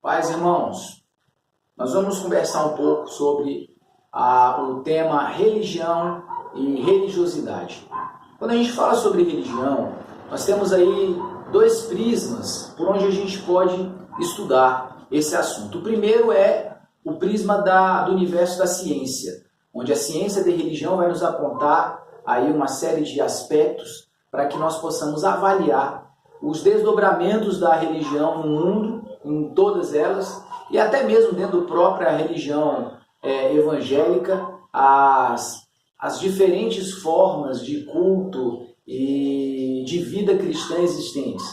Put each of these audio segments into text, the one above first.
Paz, irmãos, nós vamos conversar um pouco sobre o tema religião e religiosidade. Quando a gente fala sobre religião, nós temos aí dois prismas por onde a gente pode estudar esse assunto. O primeiro é o prisma do universo da ciência, onde a ciência de religião vai nos apontar aí uma série de aspectos para que nós possamos avaliar os desdobramentos da religião no mundo, em todas elas, e até mesmo dentro da própria religião evangélica, as diferentes formas de culto e de vida cristã existentes.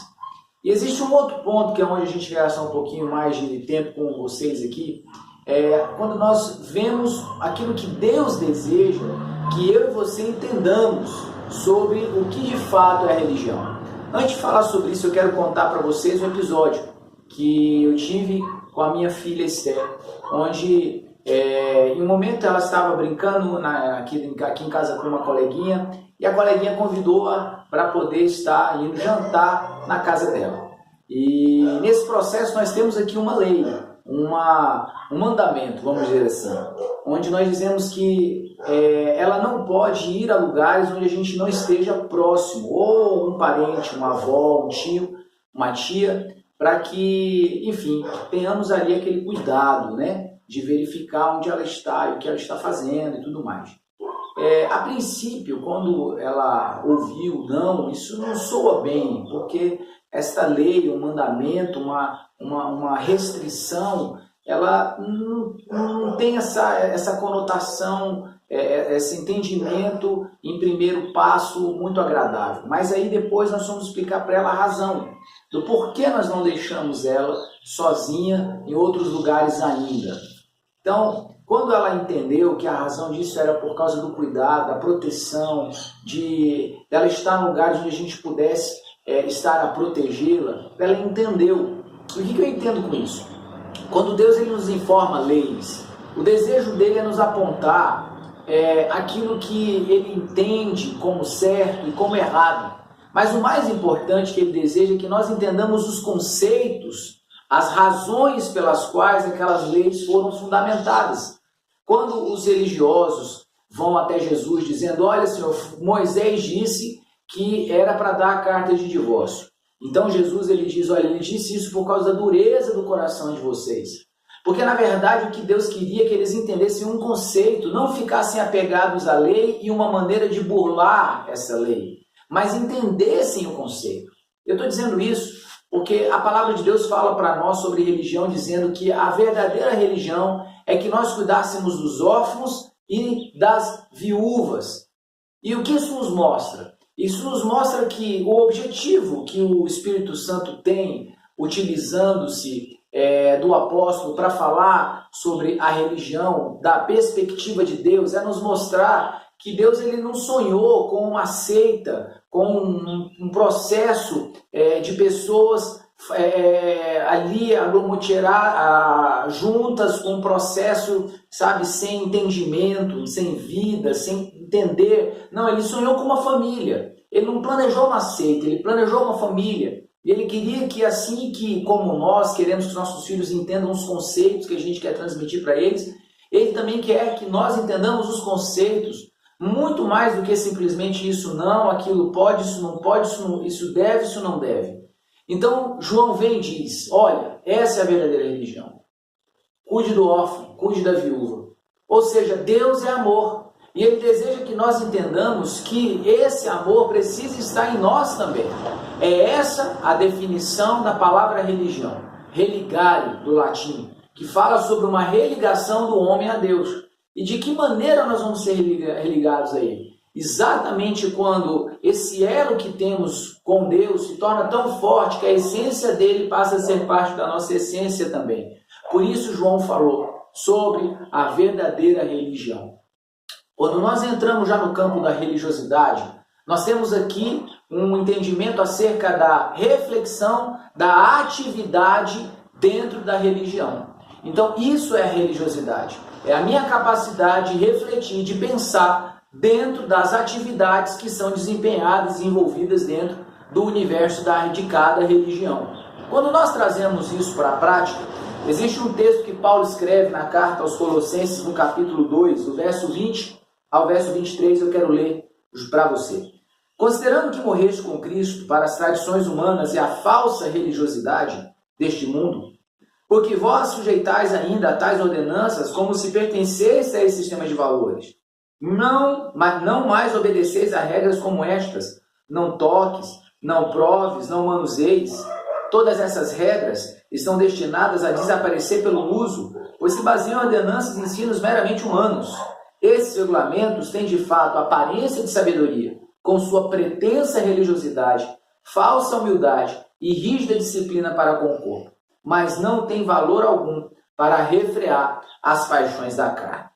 E existe um outro ponto que é onde a gente vai gastar um pouquinho mais de tempo com vocês aqui, quando nós vemos aquilo que Deus deseja que eu e você entendamos sobre o que de fato é a religião. Antes de falar sobre isso, eu quero contar para vocês um episódio que eu tive com a minha filha Esther, onde em um momento ela estava brincando aqui em casa com uma coleguinha, e a coleguinha convidou-a para poder estar indo jantar na casa dela. E nesse processo nós temos aqui uma lei, um mandamento, vamos dizer assim, onde nós dizemos que ela não pode ir a lugares onde a gente não esteja próximo, ou um parente, uma avó, um tio, uma tia, para que, enfim, tenhamos ali aquele cuidado, né, de verificar onde ela está e o que ela está fazendo e tudo mais. A princípio, quando ela ouviu não, isso não soa bem, porque esta lei, um mandamento, uma restrição, ela não tem essa conotação, esse entendimento em primeiro passo muito agradável. Mas aí depois nós vamos explicar para ela a razão do porquê nós não deixamos ela sozinha em outros lugares ainda. Então, quando ela entendeu que a razão disso era por causa do cuidado, da proteção, dela estar em lugares onde a gente pudesse estar a protegê-la, ela entendeu. E o que eu entendo com isso? Quando Deus ele nos informa leis, o desejo dele é nos apontar aquilo que ele entende como certo e como errado. Mas o mais importante que ele deseja é que nós entendamos os conceitos, as razões pelas quais aquelas leis foram fundamentadas. Quando os religiosos vão até Jesus dizendo, olha Senhor, Moisés disse que era para dar a carta de divórcio. Então Jesus ele diz, olha, ele disse isso por causa da dureza do coração de vocês. Porque na verdade o que Deus queria é que eles entendessem um conceito, não ficassem apegados à lei e uma maneira de burlar essa lei, mas entendessem o conceito. Eu estou dizendo isso porque a palavra de Deus fala para nós sobre religião, dizendo que a verdadeira religião é que nós cuidássemos dos órfãos e das viúvas. E o que isso nos mostra? Isso nos mostra que o objetivo que o Espírito Santo tem, utilizando-se do apóstolo para falar sobre a religião, da perspectiva de Deus, é nos mostrar que Deus ele não sonhou com uma seita, com um processo de pessoas ali aglomeradas juntas, com um processo, sabe, sem entendimento, sem vida, sem entender. Não, ele sonhou com uma família. Ele não planejou uma seita, ele planejou uma família. E ele queria que assim como nós queremos que os nossos filhos entendam os conceitos que a gente quer transmitir para eles, ele também quer que nós entendamos os conceitos muito mais do que simplesmente isso não, aquilo pode, isso não pode, isso deve, isso não deve. Então João vem e diz, olha, essa é a verdadeira religião. Cuide do órfão, cuide da viúva. Ou seja, Deus é amor. E ele deseja que nós entendamos que esse amor precisa estar em nós também. É essa a definição da palavra religião. Religare, do latim, que fala sobre uma religação do homem a Deus. E de que maneira nós vamos ser religados a Ele? Exatamente quando esse elo que temos com Deus se torna tão forte que a essência dele passa a ser parte da nossa essência também. Por isso João falou sobre a verdadeira religião. Quando nós entramos já no campo da religiosidade, nós temos aqui um entendimento acerca da reflexão, da atividade dentro da religião. Então isso é a religiosidade. É a minha capacidade de refletir, de pensar dentro das atividades que são desempenhadas e envolvidas dentro do universo de cada religião. Quando nós trazemos isso para a prática, Existe um texto que Paulo escreve na carta aos Colossenses, no capítulo 2, do verso 20 ao verso 23, eu quero ler para você. Considerando que morreste com Cristo para as tradições humanas e a falsa religiosidade deste mundo, porque vós sujeitais ainda a tais ordenanças como se pertencesse a esse sistema de valores. Não mais obedeceis a regras como estas. Não toques, não proves, não manuseis. Todas essas regras estão destinadas a desaparecer pelo uso, pois se baseiam em ordenanças e ensinos meramente humanos. Esses regulamentos têm de fato aparência de sabedoria, com sua pretensa religiosidade, falsa humildade e rígida disciplina para com o corpo, mas não tem valor algum para refrear as paixões da carne.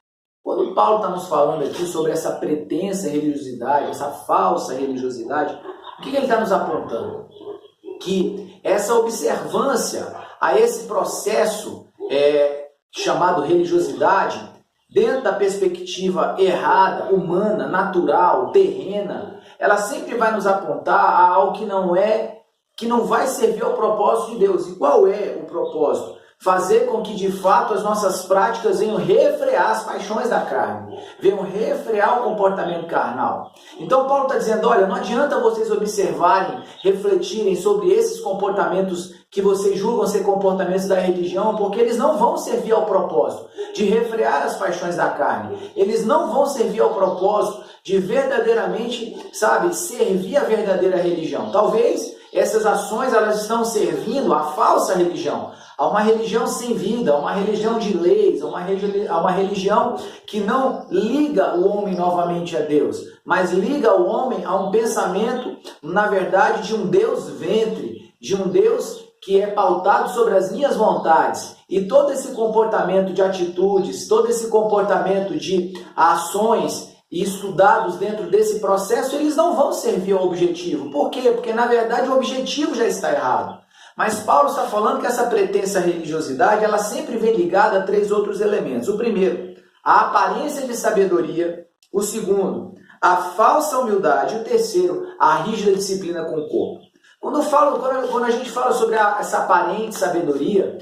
Quando Paulo está nos falando aqui sobre essa pretensa religiosidade, essa falsa religiosidade, o que ele está nos apontando? Que essa observância a esse processo chamado religiosidade, dentro da perspectiva errada, humana, natural, terrena, ela sempre vai nos apontar a algo que não vai servir ao propósito de Deus. E qual é o propósito? Fazer com que de fato as nossas práticas venham refrear as paixões da carne, venham refrear o comportamento carnal. Então Paulo está dizendo, olha, não adianta vocês observarem, refletirem sobre esses comportamentos que vocês julgam ser comportamentos da religião, porque eles não vão servir ao propósito de refrear as paixões da carne. Eles não vão servir ao propósito de verdadeiramente, servir a verdadeira religião. Talvez essas ações elas estão servindo à falsa religião, a uma religião sem vida, a uma religião de leis, a uma religião que não liga o homem novamente a Deus, mas liga o homem a um pensamento, na verdade, de um Deus ventre, de um Deus que é pautado sobre as minhas vontades. E todo esse comportamento de atitudes, todo esse comportamento de ações e estudados dentro desse processo, eles não vão servir ao objetivo. Por quê? Porque, na verdade, o objetivo já está errado. Mas Paulo está falando que essa pretensa religiosidade, ela sempre vem ligada a 3 outros elementos. O primeiro, a aparência de sabedoria. O segundo, a falsa humildade. O terceiro, a rígida disciplina com o corpo. Quando a gente fala sobre essa aparente sabedoria,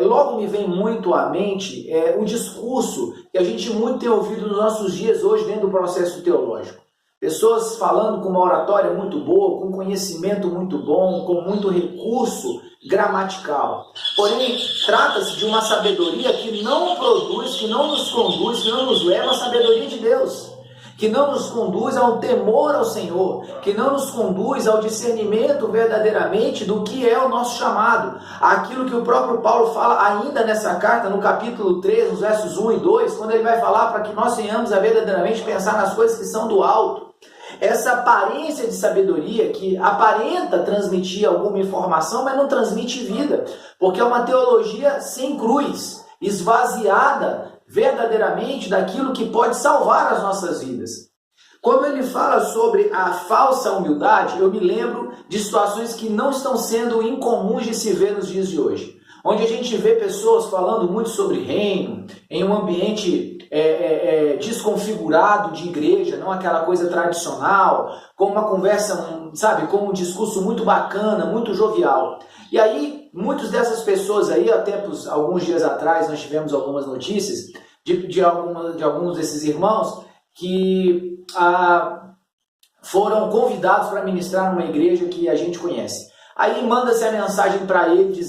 logo me vem muito à mente um discurso que a gente muito tem ouvido nos nossos dias hoje dentro do processo teológico. Pessoas falando com uma oratória muito boa, com conhecimento muito bom, com muito recurso gramatical. Porém, trata-se de uma sabedoria que não produz, que não nos conduz, que não nos leva à sabedoria de Deus. Que não nos conduz a um temor ao Senhor, que não nos conduz ao discernimento verdadeiramente do que é o nosso chamado. Aquilo que o próprio Paulo fala ainda nessa carta, no capítulo 3, nos versos 1 e 2, quando ele vai falar para que nós tenhamos a verdadeiramente pensar nas coisas que são do alto. Essa aparência de sabedoria que aparenta transmitir alguma informação, mas não transmite vida, porque é uma teologia sem cruz, esvaziada verdadeiramente daquilo que pode salvar as nossas vidas. Quando ele fala sobre a falsa humildade, eu me lembro de situações que não estão sendo incomuns de se ver nos dias de hoje, onde a gente vê pessoas falando muito sobre reino, em um ambiente desconfigurado de igreja, não aquela coisa tradicional, com uma conversa, com um discurso muito bacana, muito jovial. E aí, muitas dessas pessoas aí, alguns dias atrás, nós tivemos algumas notícias de alguns desses irmãos que foram convidados para ministrar numa igreja que a gente conhece. Aí manda-se a mensagem para ele,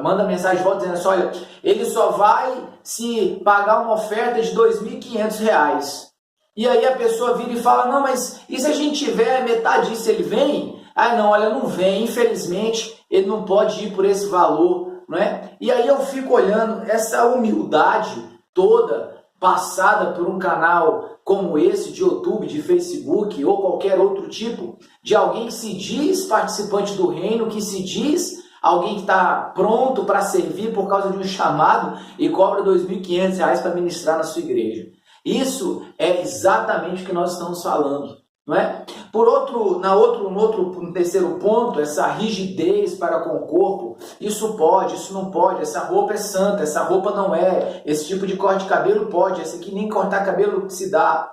manda a mensagem de volta dizendo assim, olha, ele só vai se pagar uma oferta de R$ 2.500. E aí a pessoa vira e fala, não, mas e se a gente tiver metade disso, ele vem? Ah, não, olha, não vem, infelizmente, ele não pode ir por esse valor, não é? E aí eu fico olhando essa humildade toda, passada por um canal como esse, de YouTube, de Facebook, ou qualquer outro tipo, de alguém que se diz participante do reino, que se diz alguém que está pronto para servir por causa de um chamado e cobra R$ 2.500 para ministrar na sua igreja. Isso é exatamente o que nós estamos falando, não é? No terceiro ponto, essa rigidez para com o corpo, isso pode, isso não pode, essa roupa é santa, essa roupa não é, esse tipo de corte de cabelo pode, esse aqui nem cortar cabelo se dá.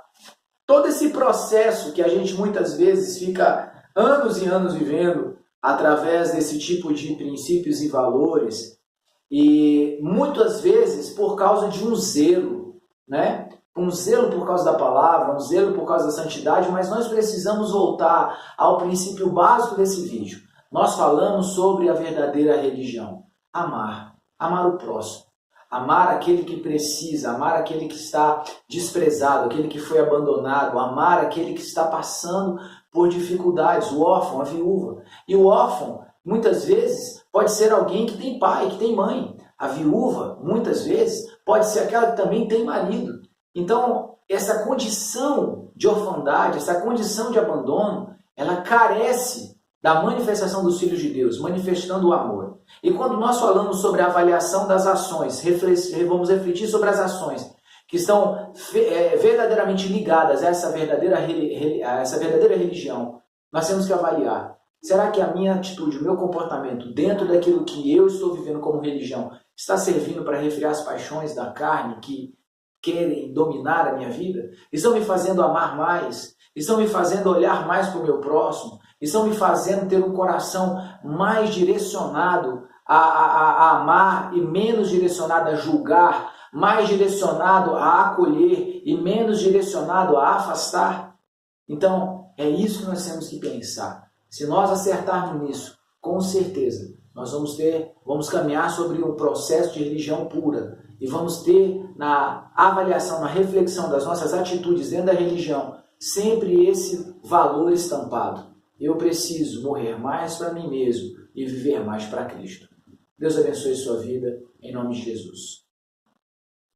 Todo esse processo que a gente muitas vezes fica anos e anos vivendo através desse tipo de princípios e valores, E muitas vezes por causa de um zelo, né? Um zelo por causa da palavra, um zelo por causa da santidade, mas nós precisamos voltar ao princípio básico desse vídeo. Nós falamos sobre a verdadeira religião. Amar o próximo, amar aquele que precisa, amar aquele que está desprezado, aquele que foi abandonado, amar aquele que está passando por dificuldades, o órfão, a viúva. E o órfão, muitas vezes, pode ser alguém que tem pai, que tem mãe. A viúva, muitas vezes, pode ser aquela que também tem marido. Então, essa condição de orfandade, essa condição de abandono, ela carece da manifestação dos filhos de Deus, manifestando o amor. E quando nós falamos sobre a avaliação das ações, vamos refletir sobre as ações que estão verdadeiramente ligadas a essa verdadeira religião, nós temos que avaliar. Será que a minha atitude, o meu comportamento, dentro daquilo que eu estou vivendo como religião, está servindo para refrear as paixões da carne que querem dominar a minha vida? Estão me fazendo amar mais? Estão me fazendo olhar mais para o meu próximo? Estão me fazendo ter um coração mais direcionado a amar e menos direcionado a julgar, mais direcionado a acolher e menos direcionado a afastar? Então, é isso que nós temos que pensar. Se nós acertarmos nisso, com certeza, nós vamos caminhar sobre um processo de religião pura e vamos ter na avaliação, na reflexão das nossas atitudes dentro da religião, sempre esse valor estampado. Eu preciso morrer mais para mim mesmo e viver mais para Cristo. Deus abençoe sua vida, em nome de Jesus.